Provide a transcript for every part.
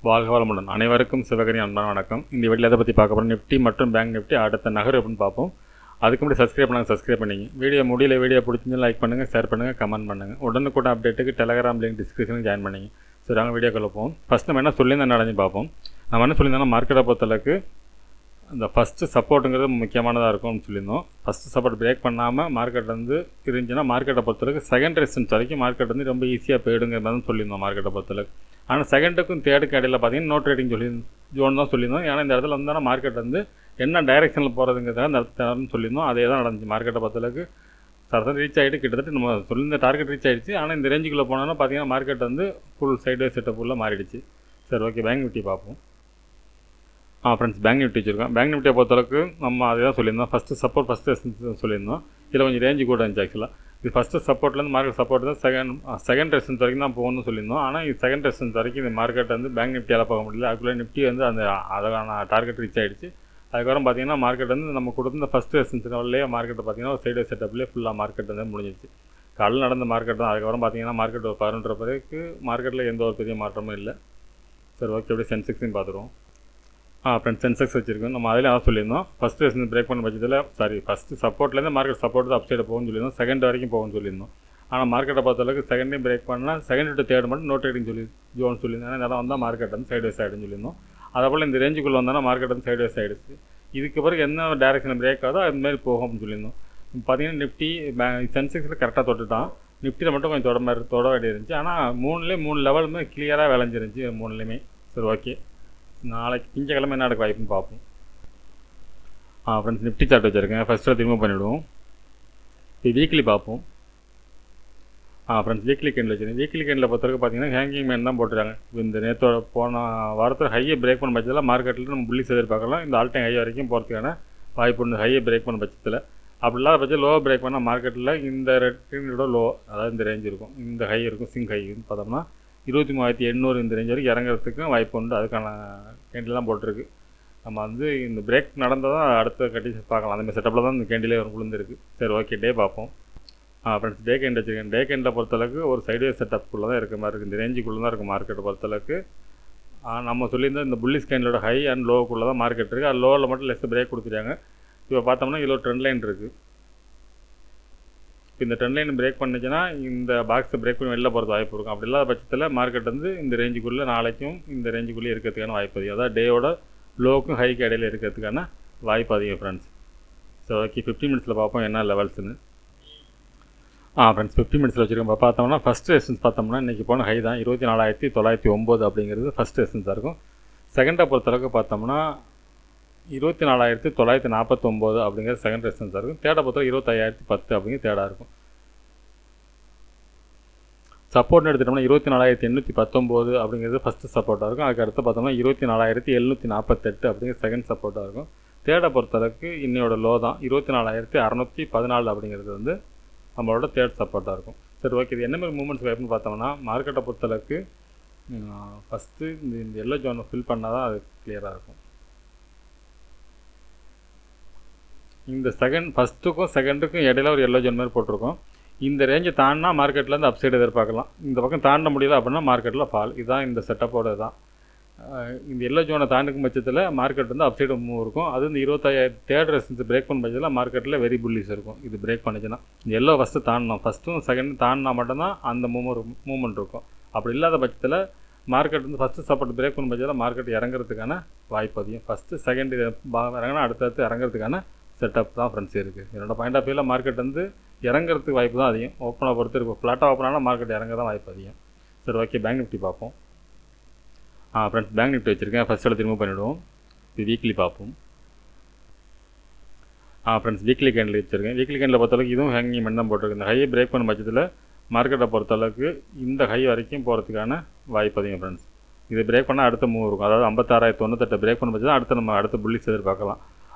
வாழ்க வளமுடன். அனைவருக்கும் சிவகரி அன்பான வணக்கம். இந்த வீடியோவில் எதை பற்றி பார்க்க போகிறோம், நிஃப்டி மற்றும் பேங்க் நிஃப்டி அடுத்த நகர் அப்படின்னு பார்ப்போம். அதுக்கு முன்னாடி சப்ஸ்கிரைப் பண்ணிங்க. வீடியோ பிடிச்சிருந்து லைக் பண்ணுங்கள், ஷேர் பண்ணுங்கள், கமெண்ட் பண்ணுங்கள். உடனுக்குடன் அப்டேட்டுக்கு டெலகிராம் லிங்க் டிஸ்கிரிப்ஷனில் ஜாயின் பண்ணிங்க. சரி, நாங்கள் வீடியோக்குள்ள போவோம். ஃபஸ்ட் நம்ம என்ன சொல்லியிருந்தோம் நடந்து பார்ப்போம். நம்ம என்ன சொல்லியிருந்தோம்னா, மார்க்கெட்டை பொறுத்தளவுக்கு அந்த ஃபஸ்ட்டு சப்போர்ட்டுங்கிறது முக்கியமானதாக இருக்கும்னு சொல்லியிருந்தோம். ஃபஸ்ட்டு சப்போர்ட் பிரேக் பண்ணாமல் மார்க்கெட் வந்து இருந்துச்சுன்னா மார்க்கெட்டை பொறுத்தளவுக்கு செகண்ட் ரெசிஸ்டன்ஸ் வரைக்கும் மார்க்கெட் வந்து ரொம்ப ஈஸியாக போயிடுங்கிற மாதிரி சொல்லியிருந்தோம் மார்க்கெட்டை பொறுத்தளவுக்கு. ஆனால் செகண்டுக்கும் தேர்டுக்கும் இடையில பார்த்தீங்கன்னா நோ ட்ரேடிங் ஜோன் தான் சொல்லியிருந்தோம். ஏன்னா இந்த இடத்துல வந்தால் மார்க்கெட் வந்து என்ன டைரெக்ஷனில் போகிறதுங்கிறதுக்காக அந்த இடத்துல சொல்லியிருந்தோம். அதே தான் நடந்துச்சு. மார்க்கெட்டை பொறுத்தளவுக்கு சரசம் ரீச் ஆகிட்டு கிட்டத்தட்ட நம்ம சொல்லியிருந்த டார்கெட் ரீச் ஆகிடுச்சு. ஆனால் இந்த ரேஞ்சுக்குள்ளே போனோன்னா பார்த்தீங்கன்னா மார்க்கெட் வந்து ஃபுல் சைடு செட்டப் ஃபுல்லாக மாறிடுச்சு. சரி, ஓகே, பேங்க் நிஃப்டி பார்ப்போம். ஃப்ரெண்ட்ஸ், பேங்க் நிஃப்டி வச்சுருக்கோம். பேங்க் நிஃப்டியை பொறுத்தளவுக்கு நம்ம அதே தான் சொல்லியிருந்தோம். ஃபஸ்ட்டு சப்போர்ட் ஃபஸ்ட்டு சொல்லியிருந்தோம். இதில் கொஞ்சம் ரேஞ்சு கூட இருந்துச்சு. ஆக்சுவலாக இது ஃபஸ்ட்டு சப்போர்ட்லேருந்து மார்க்கெட் சப்போர்ட் தான் செகண்ட் ரெசிஸ்டன்ஸ் வரைக்கும் தான் போகணும்னு சொல்லியிருந்தோம். ஆனால் இது செகண்ட் ரெசிஸ்டன்ஸ் வரைக்கும் இந்த மார்க்கெட் வந்து பேங்க் நிஃப்டியால் போக முடியல. அதுக்குள்ளே நிஃப்டி வந்து அந்த அதற்கான டார்கெட் ரீச் ஆகிடுச்சு. அதுக்கப்புறம் பார்த்தீங்கன்னா மார்க்கெட் வந்து நம்ம கொடுத்த ஃபஸ்ட்டு ரெசிஸ்டன்ஸ் லெவல்லே மார்க்கெட்டை பார்த்தீங்கன்னா ஒரு சைடு செட்டப்லேயே ஃபுல்லாக மார்க்கெட் வந்து முடிஞ்சிச்சு. காலையில் நடந்த மார்க்கெட் தான். அதுக்கப்புறம் பார்த்தீங்கன்னா மார்க்கெட் ஒரு 11 பிறகு மார்க்கெட்டில் எந்த ஒரு பெரிய மாற்றமும் இல்லை. சரி, ஓகே, அப்படியே சென்செக்ஸையும் பார்த்துருவோம். ஃப்ரெண்ட்ஸ், சென்செக்ஸ் வச்சுருக்கோம். நம்ம அதில் அதான் சொல்லியிருந்தோம். ஃபஸ்ட்டு ரெசிஸ்டன்ஸ் பிரேக் பண்ண பட்சத்தில் ஃபஸ்ட்டு சப்போர்ட்லேருந்து மார்க்கெட் சப்போர்ட் தான் அப்சைடு போகும்னு சொல்லியிருந்தோம். செகண்ட் வரைக்கும் போகும்னு சொல்லியிருந்தோம். ஆனால் மார்க்கெட்டை பொறுத்தளவுக்கு செகண்டையும் பிரேக் பண்ணால் செகண்ட் டு தேர்ட் மட்டும் நோ ட்ரேடிங் ஜோன் சொல்லியிருந்தோம். ஏன்னா இதெல்லாம் வந்தால் மார்க்கெட் வந்து சைடு வைஸ் ஆகிடுன்னு சொல்லியிருந்தோம். அதேபோல் இந்த ரேஞ்சுக்குள்ளே வந்தால் மார்க்கெட் வந்து சைடு வைஸ் ஆகிடுச்சு. இதுக்கு பிறகு என்ன டேரெக்ஷன் பிரேக் ஆகுதோ அதுமாரி போகும் அப்படின்னு சொல்லியிருந்தோம். பார்த்தீங்கன்னா நிஃப்டி சென்செக்ஸில் கரெக்டாக தொட்டுட்டான். நிஃப்டியில் மட்டும் கொஞ்சம் தொட வேண்டிய இருந்துச்சு. ஆனால் மூணு லெவலுமே கிளியராக விளைஞ்சிருந்துச்சு மூணுலேயுமே. சரி, ஓகே, நாளைக்கு திங்கக்கிழமை என்ன நடக்க வாய்ப்புன்னு பார்ப்போம். ஃப்ரெண்ட்ஸ், நிஃப்டி சார்ட் வச்சுருக்கேன். ஃபஸ்ட்டு ரிமூவ் பண்ணிவிடுவோம். இப்போ வீக்லி பார்ப்போம். ஃப்ரெண்ட்ஸ், வீக்லி கேண்டில் வச்சுருக்கேன். வீக்லி கேண்டில் பொறுத்தவரைக்கும் பார்த்தீங்கன்னா ஹேங்கிங் மேன் தான் போட்டுருக்காங்க. இந்த நேற்றோட போன வாரத்தில் ஹையை பிரேக் பண்ண பட்சத்தில் மார்க்கெட்டில் நம்ம புள்ளிஸ் எதிர்பார்க்கலாம். இந்த ஆல் டைம் ஹை வரைக்கும் போகிறதுக்கான வாய்ப்பு உண்டு. ஹையை பிரேக் பண்ண பட்சத்தில் அப்படி இல்லாத பட்சம் லோவை பிரேக் பண்ணால் மார்க்கெட்டில் இந்த ரெட்டோட லோ, அதாவது இந்த ரேஞ்ச் இருக்கும், இந்த ஹை இருக்கும். சிங் ஹைன்னு பார்த்தோம்னா 23,800 இந்த ரேஞ்ச் வரைக்கும் இறங்குறதுக்கும் வாய்ப்பு உண்டு. அதுக்கான கேண்டில்லாம் போட்டிருக்கு. நம்ம வந்து இந்த பிரேக் நடந்தால் தான் அடுத்த கண்டிஷன் பார்க்கலாம். அந்தமாதிரி செட்டப்பில் தான் இந்த கேண்டிலே ஒரு விழுந்துருக்கு. சரி, ஓகே, டே பார்ப்போம். ஃப்ரெண்ட்ஸ், டே கேண்ட் வச்சுருக்கேன். டே கேண்டில் பொறுத்தளவுக்கு ஒரு சைடுவே செட்டப்புக்குள்ளே தான் இருக்க மாதிரி இருக்குது. இந்த ரேஞ்சுக்குள்ளே தான் இருக்குது மார்க்கெட்டை பொறுத்தளவுக்கு. நம்ம சொல்லியிருந்தால் இந்த புல்லிஸ் கேண்டலோட ஹை அண்ட் லோவுக்குள்ளே தான் மார்க்கெட் இருக்குது. அது லோவில் மட்டும் லெஸ் பிரேக் கொடுத்துட்டாங்க. இப்போ பார்த்தோம்னா இதில் ஒரு ட்ரெண்ட் லைன் இருக்குது. இந்த ட்ரெண்ட் லைன் பிரேக் பண்ணிச்சுன்னா இந்த பாக்ஸை பிரேக் பண்ணி வெளில போகிறது வாய்ப்பு இருக்கும். அப்படி இல்லாத பட்சத்தில் மார்க்கெட் வந்து இந்த ரேஞ்சுக்குள்ளே நாளைக்கும் இந்த ரேஞ்சுக்குள்ளே இருக்கிறதுக்கான வாய்ப்பு அதிகம். அதாவது டேயோட லோவுக்கும் ஹைக்கு இடையில இருக்கிறதுக்கான வாய்ப்பு அதிகம். ஃப்ரெண்ட்ஸ், ஸோ ஓகே, 15 மினிட்ஸில் பார்ப்போம் என்ன லெவல்ஸ்னு. ஃப்ரெண்ட்ஸ், 15 மினிட்ஸில் வச்சுருக்கோம். பார்த்தோம்னா ஃபஸ்ட் ரெசிஸ்டன்ஸ் பார்த்தோம்னா இன்றைக்கி போன ஹை தான் 24,909 அப்படிங்கிறது ஃபஸ்ட் ரெசிஸ்டன்ஸாக இருக்கும். செகண்டை பொறுத்தளவுக்கு பார்த்தோம்னா 24,949 அப்படிங்கிறது செகண்ட் ரெசிஸ்டன்ஸாக இருக்கும். தேர்டை பொறுத்தவரை 25,010 அப்படிங்கிறது தேர்டாக இருக்கும். சப்போர்ட்னு எடுத்துட்டோம்னா 24,819 அப்படிங்கிறது ஃபஸ்ட்டு சப்போர்ட்டாக இருக்கும். அதுக்கு அடுத்து பார்த்தோம்னா 24,748 அப்படிங்கிறது செகண்ட் சப்போர்ட்டாக இருக்கும். தேர்டை பொறுத்தளவுக்கு இன்னையோட லோ தான் 24,614 அப்படிங்கிறது வந்து நம்மளோட தேர்ட் சப்போர்ட்டாக இருக்கும். சரி, ஓகே, இது என்ன மாதிரி மூவ்மெண்ட்ஸ் வாய்ப்புன்னு பார்த்தோம்னா மார்க்கெட்டை பொறுத்தளவுக்கு ஃபஸ்ட்டு இந்த எல்லோ ஜோனை ஃபில் பண்ணால் தான் அது கிளியராக இருக்கும். இந்த ஃபஸ்ட்டுக்கும் செகண்டுக்கும் இடையில ஒரு எல்லோ ஜோன் மாதிரி போட்டிருக்கோம். இந்த ரேஞ்சை தாண்டினா மார்க்கெட்லேருந்து அப்சைடு எதிர்பார்க்கலாம். இந்த பக்கம் தாண்ட முடியல அப்படின்னா மார்க்கெட்டில் ஃபால். இதுதான் இந்த செட்டப்போட தான். இந்த எல்லோ ஜோனை தாண்டிக்கும் பட்சத்தில் மார்க்கெட் வந்து அப்சைடு மூவ் இருக்கும். அது இந்த 25,000 தேர்ட் ரெசிஸ்டன்ஸ் பிரேக் பண்ண பட்சத்தில் மார்க்கெட்டில் வெரி புல்லிஸ் இருக்கும். இது பிரேக் பண்ணிச்சுன்னா இந்த எல்லோ ஃபஸ்ட்டு தாண்டணும். ஃபஸ்ட்டும் செகண்டும் தாண்டினா மட்டும்தான் அந்த மூவ்மெண்ட் இருக்கும். அப்படி இல்லாத பட்சத்தில் மார்க்கெட் வந்து ஃபஸ்ட்டு சப்போர்ட் பிரேக் பண்ண பட்சத்தில் மார்க்கெட் இறங்குறதுக்கான வாய்ப்பு அதிகம். ஃபஸ்ட்டு செகண்ட் இறங்கினா அடுத்தடுத்து இறங்குறதுக்கான செட்டப் தான் ஃப்ரெண்ட்ஸ் இருக்குது. என்னோடய பாயிண்ட் ஆஃப் வியூவில் மார்க்கெட் வந்து இறங்குறதுக்கு வாய்ப்பு தான் அதிகம். ஓப்பனை பொறுத்து இருக்கும். ஃப்ளாட்டாக ஓப்பன் ஆனால் மார்க்கெட் இறங்க தான் வாய்ப்பு அதிகம். சரி, ஓகே, பேங்க் நிஃப்டி பார்ப்போம். ஃப்ரெண்ட்ஸ், பேங்க் நிஃப்டி வச்சுருக்கேன். ஃபஸ்ட்டில் ரிமூவ் பண்ணிவிடுவோம். இது வீக்லி பார்ப்போம். ஃப்ரெண்ட்ஸ், வீக்லி கேண்டில் வச்சுருக்கேன். வீக்லி கேண்டில் பொறுத்தளவுக்கு இதுவும் ஹேங்கிங் பண்ணி தான் போட்டிருக்கு. இந்த ஹையை பிரேக் பண்ண பட்சத்தில் மார்க்கெட்டை பொறுத்தளவுக்கு இந்த ஹை வரைக்கும் போகிறதுக்கான வாய்ப்பு அதிகம். ஃப்ரெண்ட்ஸ், இது பிரேக் பண்ணால் அடுத்த மூவ் இருக்கும். அதாவது 56,098 பிரேக் பண்ண பட்சத்தில் அடுத்த புல்லிஸ் எதிர்பார்க்கலாம்.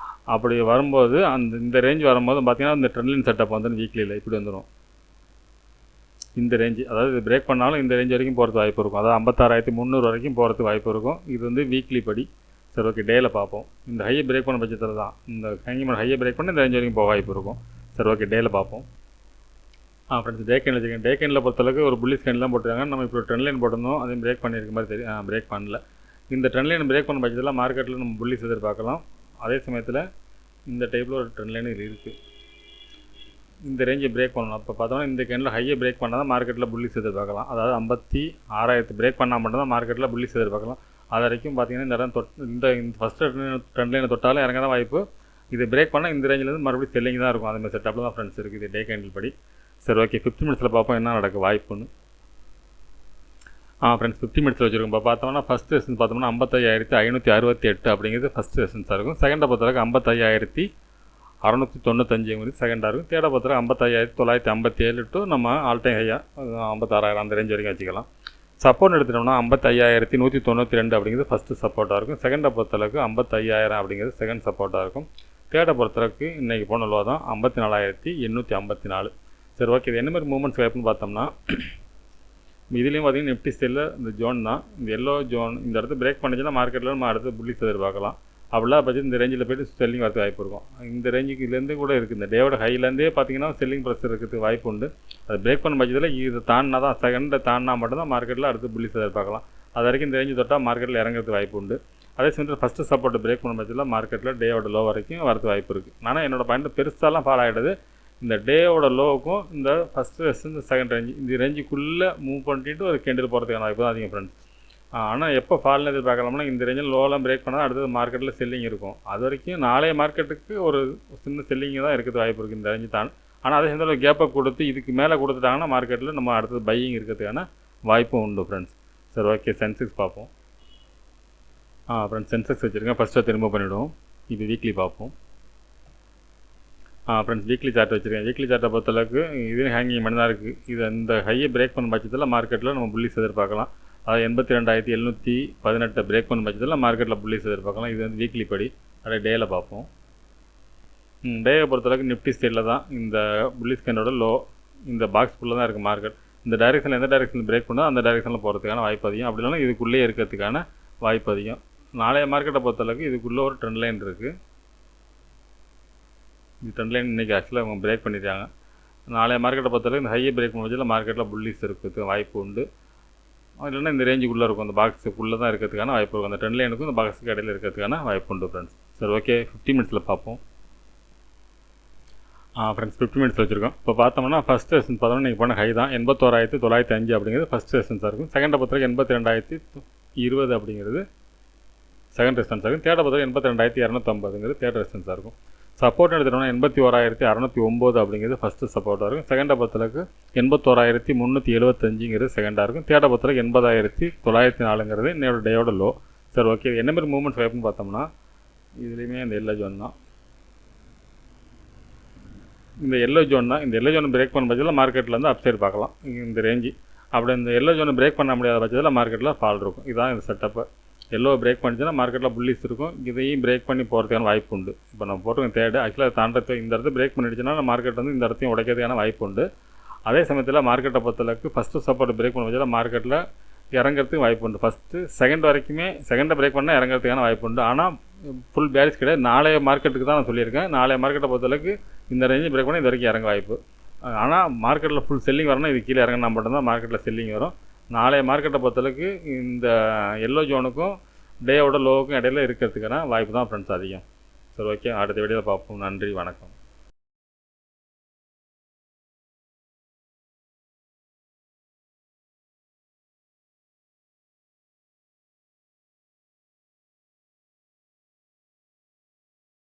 அப்படி வரும்போது இந்த ரேஞ்ச் வரும்போது பார்த்தீங்கன்னா இந்த ட்ரெண்ட் லைன் செட்டப் வந்து வீக்லியில் இப்படி வந்துடும். இந்த ரேஞ்சு, அதாவது இது பிரேக் பண்ணாலும் இந்த ரேஞ்ச் வரைக்கும் போகிறது வாய்ப்பு இருக்கும். அதாவது 56,300 வரைக்கும் போகிறதுக்கு வாய்ப்பு இருக்கும். இது வந்து வீக்லி படி. சரி, ஓகே, டேயில் பார்ப்போம். இந்த ஹையை பிரேக் பண்ண பட்சத்தில் தான் இந்த ஹையை பிரேக் பண்ணி இந்த ரேஞ்ச் வரைக்கும் போக வாய்ப்பு இருக்கும். சரி, ஓகே, டேயில் பார்ப்போம். ஃப்ரெண்ட்ஸ், டே கேண்டில் பொறுத்தளவுக்கு ஒரு புல்லிஸ் கேண்டில் தான் போட்டுருக்காங்க. நம்ம இப்போ ட்ரெண்ட் லைன் போட்டிருந்தோம். அதையும் பிரேக் பண்ணியிருக்க மாதிரி தெரியும். பிரேக் பண்ணல. இந்த ட்ரெண்ட் லைன் பிரேக் பண்ண பட்சத்தில் மார்க்கெட்டில் நம்ம புல்லிஸ் எதிர்பார்க்கலாம். அதே சமயத்தில் இந்த டைப்பில் ஒரு ட்ரெண்ட் லைன் இருக்குது. இந்த ரேஞ்சை பிரேக் பண்ணணும். அப்போ பார்த்தோம்னா இந்த கேண்டில் ஹையை பிரேக் பண்ணால் தான் மார்க்கெட்டில் புல்லிஸ் எதிர்பார்க்கலாம். அதாவது 56,000 பிரேக் பண்ணால் மட்டும்தான் மார்க்கெட்டில் புல்லிஸ் எதிர்பார்க்கலாம். அது வரைக்கும் பார்த்தீங்கன்னா இந்த இடம் இந்த ஃபஸ்ட்டு ட்ரெண்ட் லைனை தொட்டாலும் இறங்க தான் வாய்ப்பு. இது பிரேக் பண்ணால் இந்த ரேஞ்சிலேருந்து மறுபடியும் செல்லிங் தான் இருக்கும். அதுமாதிரி செட்டப்பில் தான் ஃப்ரெண்ட்ஸ் இருக்குது டே கேண்டில் படி. சரி, ஓகே, 50 மினிட்ஸில் பார்ப்போம் என்ன நடக்க வாய்ப்புன்னு. ஃப்ரெண்ட்ஸ் 50 மினிட்ஸில் வச்சுருக்கோம். இப்போ பார்த்தோம்னா ஃபஸ்ட் ரெசன்ஸ் பார்த்தோம்னா 55,568 அப்படிங்கிறது ஃபஸ்ட் ரெசன்ஸாக இருக்கும். செகண்டை பொறுத்தவரைக்கும் 55,695 செகண்டாக இருக்கும். தேர்டை பொறுத்தவரை 55,957 டு நம்ம ஆல் டைம் ஹையாக 56,000 அந்த ரேஞ்ச் வரைக்கும் வச்சுக்கலாம். சப்போர்ட் எடுத்துட்டோம்னா 55,192 அப்படிங்கிறது ஃபஸ்ட்டு சப்போர்ட்டாக இருக்கும். செகண்டை பொறுத்தளவுக்கு 55,000 அப்படிங்கிறது செகண்ட் சப்போர்ட்டாக இருக்கும். தேர்டை பொறுத்தளவுக்கு இன்றைக்கி போன லோ தான் 54,854. சரி, ஓகே, இது என்ன மாதிரி மூவ்மெண்ட்ஸ் வாய்ப்புன்னு பார்த்தோம்னா இதுலேயும் பார்த்தீங்கன்னா நிஃப்டி ஸ்டைலில் இந்த ஜோன் தான், இந்த எல்லோ ஜோன் இந்த இடத்துல பிரேக் பண்ணிச்சுன்னா மார்க்கெட்டில் நம்ம அடுத்து புல்லிஸ் எதிர்பார்க்கலாம். அப்படிலாம் பட்சம் இந்த ரேஞ்சில் போய்ட்டு செல்லிங் வரதுக்கு வாய்ப்பு இருக்கும். இந்த ரேஞ்சுக்கு இதுலேருந்து கூட இருக்குது. இந்த டேவோட ஹைலேருந்தே பார்த்தீங்கன்னா செல்லிங் ப்ரெஷர் இருக்கிறதுக்கு வாய்ப்பு உண்டு. அது பிரேக் பண்ண பட்சத்தில் இது தாண்டினா தான் செகண்டை தாண்டினா மட்டும்தான் மார்க்கெட்டில் அடுத்து புல்லிஸ் எதிர்பார்க்கலாம். அது வரைக்கும் இந்த ரேஞ்சு தொட்டால் மார்க்கெட்டில் இறங்குறதுக்கு வாய்ப்பு உண்டு. அதே சமயத்தில் ஃபஸ்ட்டு சப்போர்ட் பிரேக் பண்ண பட்சத்தில் மார்க்கெட்டில் டேவோட லோ வரைக்கும் வரதுக்கு வாய்ப்பு இருக்குது. ஆனால் என்னோடய பாயிண்ட் பெருசாலாம் ஃபாலோ ஆகிடுது. இந்த டேவோட லோவுக்கும் இந்த ஃபஸ்ட்டு ரெஸ்ட் செகண்ட் ரேஞ்சு இந்த ரேஞ்சுக்குள்ளே மூவ் பண்ணிட்டு ஒரு கேண்டில் போகிறதுக்கான வாய்ப்பு தான் அதிகம் ஃப்ரெண்ட்ஸ். ஆனால் எப்போ ஃபால்னு எதிர்பார்க்கலாம்னா இந்த ரேஞ்சில் லோலாம் பிரேக் பண்ணால் அடுத்தது மார்க்கெட்டில் செல்லிங் இருக்கும். அது வரைக்கும் நாளைய மார்க்கெட்டுக்கு ஒரு சின்ன செல்லிங் தான் இருக்கிறது வாய்ப்பு இருக்குது இந்த ரேஞ்சு தான். ஆனால் அதே சமயத்தில் கேப்பை கொடுத்து இதுக்கு மேலே கொடுத்துட்டாங்கன்னா மார்க்கெட்டில் நம்ம அடுத்தது பையிங் இருக்கிறதுக்கான வாய்ப்பும் உண்டு ஃப்ரெண்ட்ஸ். சரி, ஓகே, சென்செக்ஸ் பார்ப்போம். ஃப்ரெண்ட்ஸ் சென்செக்ஸ் வச்சுருக்கேன். ஃபஸ்ட்டாக திரும்ப பண்ணிவிடுவோம். இப்போ வீக்லி பார்ப்போம். ஃப்ரெண்ட்ஸ் வீக்லி சார்ட் வச்சுருக்கேன். வீக்லி சார்ட்டை பொறுத்தளவுக்கு இது ஹேங்கிங் பண்ணி தான் இருக்குது. இது இந்த ஹையை பிரேக் பண்ண பட்சத்தில் மார்க்கெட்டில் நம்ம புல்லிஸ் எதிர்பார்க்கலாம். அதாவது 82,718 பிரேக் பண்ண பட்சத்தில் மார்க்கெட்டில் புல்லிஸ் எதிர்பார்க்கலாம். இது வந்து வீக்லி படி. அப்படியே டேயில் பார்ப்போம். டேயை பொறுத்தளவுக்கு நிஃப்டி ஸ்டைலில் தான் இந்த புல்லிஸ் கேண்டோட லோ இந்த பாக்ஸ்குள்ளே தான் இருக்குது மார்க்கெட். இந்த டைரெக்ஷனில் எந்த டைரெக்ஷனில் பிரேக் பண்ணால் அந்த டைரெக்ஷனில் போகிறதுக்கான வாய்ப்பு அதிகம். அப்படி இல்லைனா இதுக்குள்ளே இருக்கிறதுக்கான வாய்ப்பு அதிகம். நாளைய மார்க்கெட்டை பொறுத்தளவுக்கு இதுக்குள்ளே ஒரு ட்ரெண்ட் லைன் இருக்குது. இந்த ட்ரெண்ட் லைன் இன்றைக்கி ஆக்சுவலாக அவங்க பிரேக் பண்ணிட்டாங்க. நாளைய மார்க்கெட்டை பொறுத்தவரைக்கும் இந்த ஹையை பிரேக் பண்ண பட்சத்தில் மார்க்கெட்டில் புல்லிஸ் இருக்கிறதுக்கு வாய்ப்பு உண்டு. இல்லைன்னா இந்த ரேஞ்சுக்குள்ளே இருக்கும், அந்த பாக்ஸுக்குள்ளே தான் இருக்கிறதுக்கான வாய்ப்பு இருக்கும். அந்த ட்ரெண்ட் லைனுக்கும் இந்த பாக்ஸுக்கு இடையில் இருக்கிறதுக்கான வாய்ப்பு உண்டு ஃப்ரெண்ட்ஸ். சரி, ஓகே, 50 மினிட்ஸில் பார்ப்போம். ஃப்ரெண்ட்ஸ் 50 மினிட்ஸ் வச்சுருக்கோம். இப்போ பார்த்தோம்னா ஃபஸ்ட் ரெசன்ஸ் பார்த்தோம்னா இன்றைக்கி போன ஹை தான் 81,905 அப்படிங்கிறது ஃபஸ்ட் ரெசன்ஸாக இருக்கும். செகண்டை பொறுத்தவரைக்கும் 82,020 அப்படிங்கிறது செகண்ட் ரெசன்ஸாக இருக்கும். தேர்டை பொறுத்தவரைக்கும் 82,250 தேர்ட் ரெசன்ஸாக இருக்கும். சப்போர்ட் எடுத்துட்டோம்னா 81,609 அப்படிங்கிறது ஃபஸ்ட்டு சப்போர்ட்டாக இருக்கும். செகண்டை பொறுத்தளவுக்கு 81,375 செகண்டாக இருக்கும். தேர்டை பொறுத்தளவுக்கு 80,904 என்னோட டேயோட லோ. சரி, ஓகே, என்ன மாதிரி மூவ்மெண்ட்ஸ் வாய்ப்புன்னு பார்த்தோம்னா இதுலேயுமே இந்த எல்லோ ஜோன் தான். இந்த எல்லோ ஜோன் தான். இந்த எல்லோ ஜோன் பிரேக் பண்ண பட்சத்தில் மார்க்கெட்டில் வந்து அப்சைட் பார்க்கலாம். இந்த ரேஞ்சு அப்படி இந்த எல்லோ ஜோனை பிரேக் பண்ண முடியாத பட்சத்தில் மார்க்கெட்டில் ஃபால் இருக்கும். இதுதான் இந்த செட்டப்பு. எல்லோ பிரேக் பண்ணிச்சுன்னா மார்க்கெட்டில் புல்லிஸ் இருக்கும். இதையும் பிரேக் பண்ணி போகிறதுக்கான வாய்ப்பு உண்டு. இப்போ நம்ம போட்டுருக்க தேர்டு ஆக்சுவலாக தாண்டது இந்த இடத்துல பிரேக் பண்ணிடுச்சுன்னா மார்க்கெட் வந்து இந்த இடத்தையும் உடைக்கிறதுக்கான வாய்ப்பு உண்டு. அதே சமயத்தில் மார்க்கெட்டை பொறுத்தளவுக்கு ஃபஸ்ட்டு சப்போர்ட் பிரேக் பண்ண வச்சால் மார்க்கெட்டில் இறங்கிறதுக்கு வாய்ப்பு உண்டு. ஃபஸ்ட்டு செகண்ட் வரைக்குமே செகண்டை பிரேக் பண்ணால் இறங்கிறதுக்கான வாய்ப்பு உண்டு. ஆனால் ஃபுல் பேரிஸ் கிடையாது. நாளைய மார்க்கெட்டுக்கு தான் நான் சொல்லியிருக்கேன். நாளைய மார்க்கெட்டை பொறுத்தளவுக்கு இந்த ரேஞ்சு பிரேக் பண்ணால் இது வரைக்கும் இறங்க வாய்ப்பு. ஆனால் மார்க்கெட்டில் ஃபுல் செல்லிங் வரணும். இது கீழே இறங்கினா மட்டும்தான் மார்க்கெட்டில் செல்லிங் வரும். நாளைய மார்க்கெட்டை பொறுத்தளவுக்கு இந்த எல்லோ ஜோனுக்கும் டேவோட லோவுக்கும் இடையில இருக்கிறதுக்கான வாய்ப்பு தான் ஃப்ரெண்ட்ஸ் அதிகம். சரி, ஓகே, அடுத்த வீடியோவில் பார்ப்போம். நன்றி, வணக்கம்.